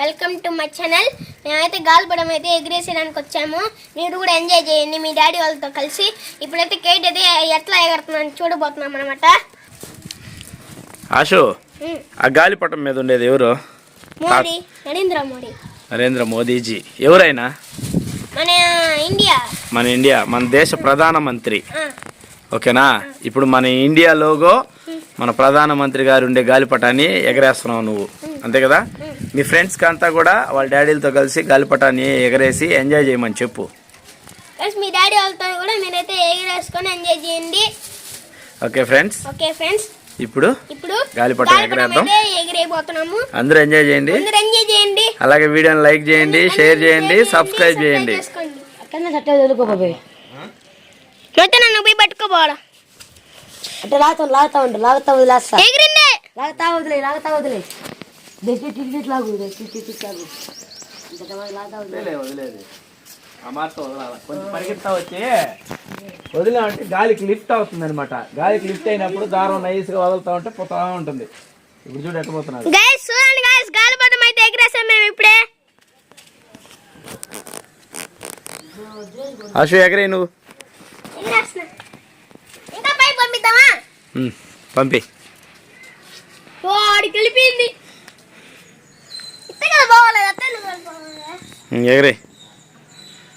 Welcome to my channel. మేమైతే గాలిపటం అయితే ఎగిరేసేయడానికి వచ్చాము. మీరు కూడా ఎంజాయ్ చేయండి మీ డాడీ వాళ్ళతో కలిసి. ఇప్పుడైతే కేట్ అయితే ఎట్లా ఎగరుతుందని చూడబోతున్నాం అనమాట. ఆశు, ఆ గాలిపటం మీద ఉండేది ఎవరు? మోడీ, నరేంద్ర మోదీజీ. ఎవరైనా మన ఇండియా, మన దేశ ప్రధానమంత్రి. ఓకేనా? ఇప్పుడు మన ఇండియా లోగో మన ప్రధానమంత్రి గారు ఉండే గాలిపటాన్ని ఎగరేస్తున్నావు నువ్వు, అంతే కదా? మీ ఫ్రెండ్స్కి అంతా కూడా వాళ్ళ డాడీలతో కలిసి గాలిపటాన్ని ఎగరేసి ఎంజాయ్ చేయమని చెప్పు. మీ డాడీ వాళ్ళతో కూడా మీరైతే ఎగరేసుకొని ఎంజాయ్ చేయండి. ఓకే ఫ్రెండ్స్, ఇప్పుడు గాలిపటం ఎగరేద్దాం. అందరూ ఎంజాయ్ చేయండి. అలాగే వీడియోని లైక్ చేయండి, షేర్ చేయండి, సబ్స్క్రైబ్ చేయండి. పట్టుకోపోవడం అంటే లాగుతా వదిలేస్తా. లాగుతా వదిలే వదిలేమంటే గాలికి లిఫ్ట్ అవుతుంది అనమాట. గాలికి లిఫ్ట్ అయినప్పుడు దారం నైస్ గా వదులుతా ఉంటే పోతా ఉంటుంది. ఇప్పుడు చూడు ఎట్లా పోతున్నారు. చూడండి గైస్, గాలిపటం అయితే ఎగిరేసాం మేము ఇప్పుడే. అశు ఎగరే నువ్వు. ఇంకా పై పంపిద్దామా? పంపి. గెలిపింది ఎగరే.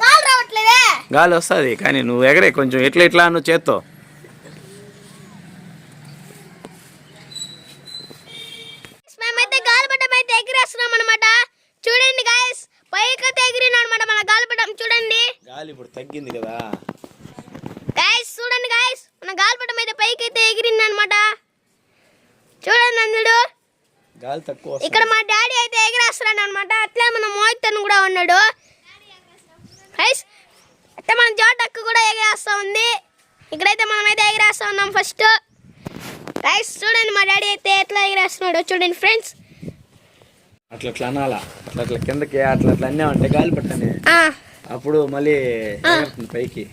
కాలు రావట్లేదే. గాలి వస్తుంది కానీ నువ్వు ఎగరే కొంచెం ఎట్లా నువ్వు చేత్తో. మేమైతే గాలిపటం అయితే ఎగిరేస్తున్నాం అనమాట. చూడండి గాయస్, పైకైతే ఎగిరినా అనమాట మన గాలిపటం. చూడండి, గాలి ఇప్పుడు తగ్గింది కదా గాయస్. చూడండి గాయస్, మన గాలిపటం అయితే పైకైతే ఎగిరింది అనమాట. చూడండి అందుడు, గాలి తక్కువ. ఇక్కడ మా డాడీ అయితే ఎగిరేస్తున్నాడు అనమాట. అట్లే మన మోహిత్ కూడా ఉన్నాడు గైస్. అయితే మన జోటక్కు కూడా ఎగిరేస్తా ఉంది. ఇక్కడైతే మనమైతే ఎగిరేస్తా ఉన్నాం ఫస్ట్ గైస్. చూడండి మా డాడీ అయితే ఎట్లా ఎగిరేస్తున్నాడు చూడండి ఫ్రెండ్స్. అట్లా అనాలా, అట్లా కిందకి అట్లా అన్నామంటే గాలి పట్టని అప్పుడు మళ్ళీ పైకి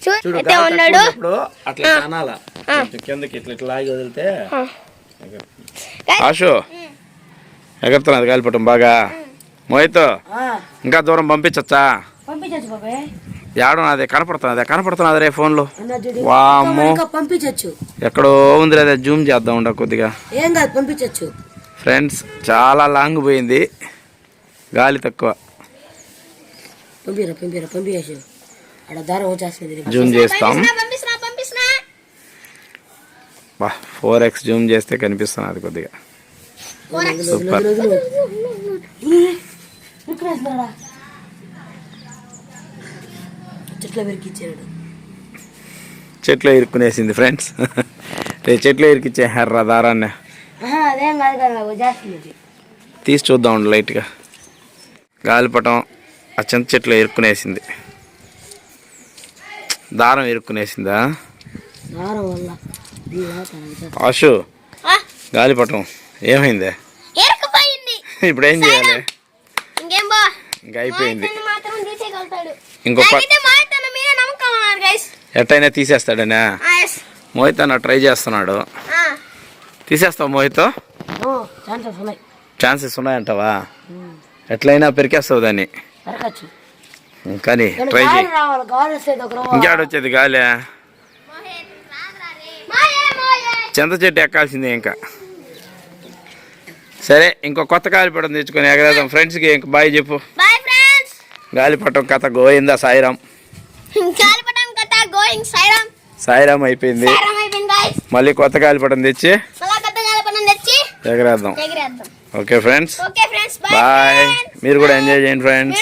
చూడు ఉన్నాడు. అట్లా అనాలా, కిందకి ఇట్లా లాగి వదిలితే. ఆశు ఎగరుతున్నది గాలిపటం బాగా. మోహిత్ ఇంకా దూరం పంపించచ్చా? ఏడో అదే కనపడుతున్నది రే ఫోన్ లో. వామ్మో, పంపించచ్చు. ఎక్కడో ఉంది అదే, జూమ్ చేద్దాం ఉండ కొద్దిగా. ఏం కాదు, పంపించచ్చు ఫ్రెండ్స్. చాలా లాంగ్ పోయింది, గాలి తక్కువ. పంపించు. అక్కడ దారం వచ్చేస్తుంది. జూమ్ చేస్తాం. 4x జూమ్ చేస్తే కనిపిస్తున్నది కొద్దిగా. సూపర్. చెట్లు ఇరుక్కునేసింది ఫ్రెండ్స్. చెట్లు ఇరికిచ్చే హెర్ర దారాన్ని తీసి చూద్దాం లైట్గా. గాలిపటం ఆ చింత చెట్లు ఇరుక్కునేసింది. దారం ఇరుక్కునేసిందా? ఆశు, గాలిపటం ఏమైంది? ఇప్పుడు ఏం చేయాలి? ఇంకా అయిపోయింది. ఎట్టయినా తీసేస్తాడనా? మోహిత్ అన్న ట్రై చేస్తున్నాడు. తీసేస్తావు మోహిత్? ఛాన్సెస్ ఉన్నాయంటావా? ఎట్లయినా పెరికేస్తావు దాన్ని. కానీ ట్రై చేయి. ఇంకాడొచ్చేది గాలి. చింత చెట్టు ఎక్కాల్సిందే ఇంకా. సరే, ఇంకో కొత్త గాలిపటం తెచ్చుకొని ఎగరేద్దాం. ఫ్రెండ్స్కి ఇంక బాయ్ చెప్పు. గాలిపటం కథ గోయిందా సాయిరామ్. సాయిరామ్ అయిపోయింది. మళ్ళీ కొత్త గాలిపటం తెచ్చి ఎగరేద్దాం. Okay friends, bye. మీరు కూడా ఎంజాయ్ చేయండి ఫ్రెండ్స్.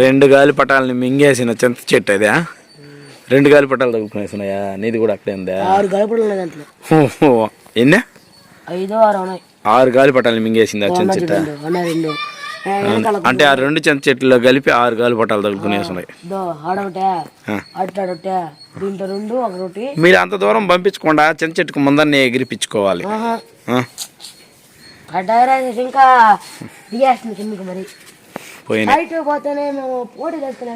2 గాలిపటాలని మింగేసిన చింత చెట్టు అదే. 2 గాలిపటాలు తగ్గుకునేస్తున్నాయా? నీది కూడా అక్కడే ఉందా? 6 గాలిపటాలు దాంట్లో. ఎన్ని? 6 గాలిపటాలని మింగేసింది ఆ చింత చెట్టు. అంటే ఆ 2 చింత చెట్లలో కలిపి 6 గాలిపటాలు తగులుకునేస్తున్నాయి. మీరు అంత దూరం పంపించకుండా చింత చెట్టుకు ముందరనే ఎగిరిపించుకోవాలి. ఇంకా పోయినా పోతేనే మేము పోటీ చేసుకునే